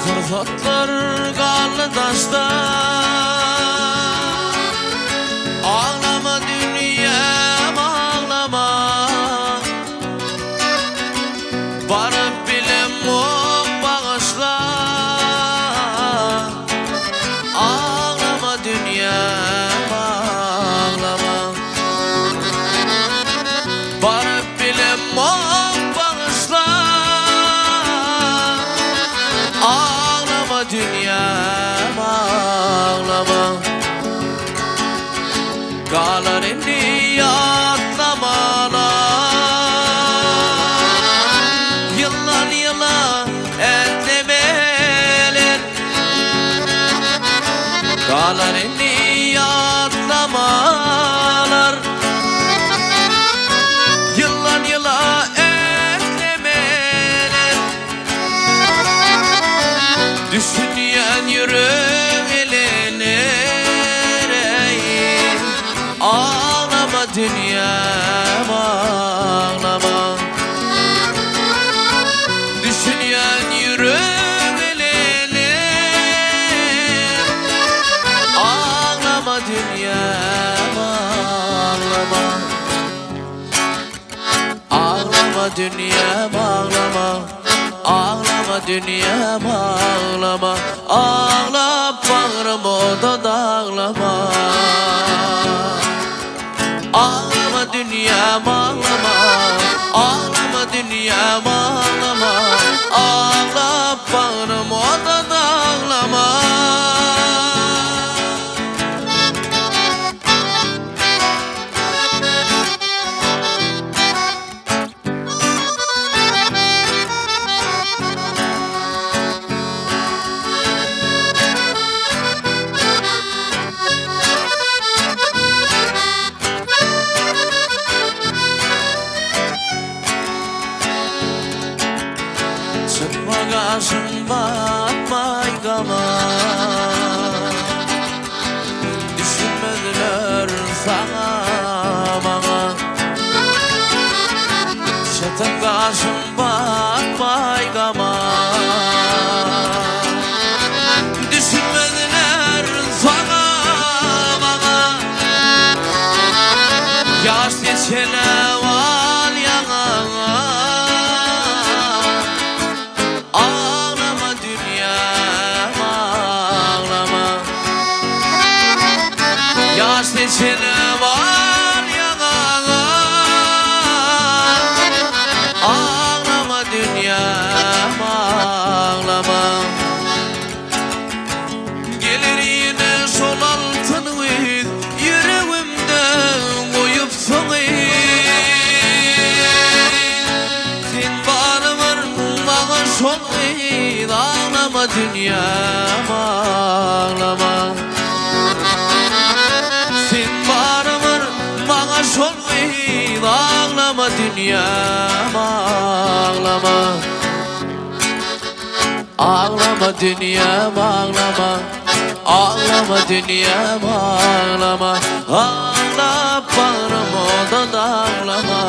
Fırsatlar karlı taşta. Ağlama dünyam ağlama, varıp bilim o bağışla. Ağlama dünyam ağlama, varıp bilim o bağışla. Ağlama dünyam ağlama, kalan indi atlamalar. Yıllar yıla etlemeler, kalan indi atlamalar. Yıllar yıla etlemeler, düşünyen yürek elenir. Ağlama dünyam ağlama, düşünyen yürek elenir. Ağlama dünyam ağlama, ağlama dünyam ağlama, ağlama dünyam ağlama. Ağla bağrım odada ağlama. Ağlama dünyam ağlama, ağlama dünyam ağlama. Ağla bağrım odada ağlama. Sıkma gazın batma ygama, düşünmediler sana bana. Çetin gazın batma ygama, düşünmediler sana bana. Yaş geçene val yana, ağlama dünyam ağlama. Yaş içine var yana, ağlama dünyam ağlama. Gelir yine sol altın vid, yüreğimde koyup soğuk. Sen varımır bana sol vid, ağlama dünyam ağlama. Sen varımır bana sol vid, ağlama dünyam ağlama. Ağlama dünyam ağlama, ağlama dünyam ağlama. Ağla bağrım odada ağlama.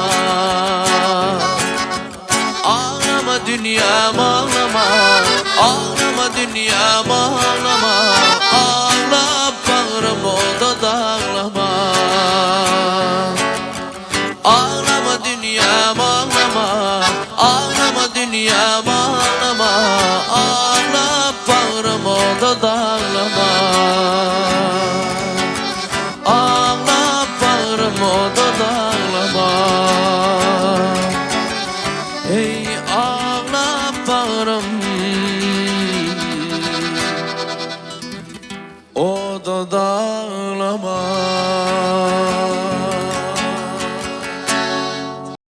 Ağlama dünyam ağlama, ağlama dünyam ağlama. Ağla bağrım odada ağlama. Ağlama dünyam ağlama, ağlama dünyam ağlama. Ağla bağrım odada ağlama. Ağla bağrım odada ağlama. Ey ağla bağrım odada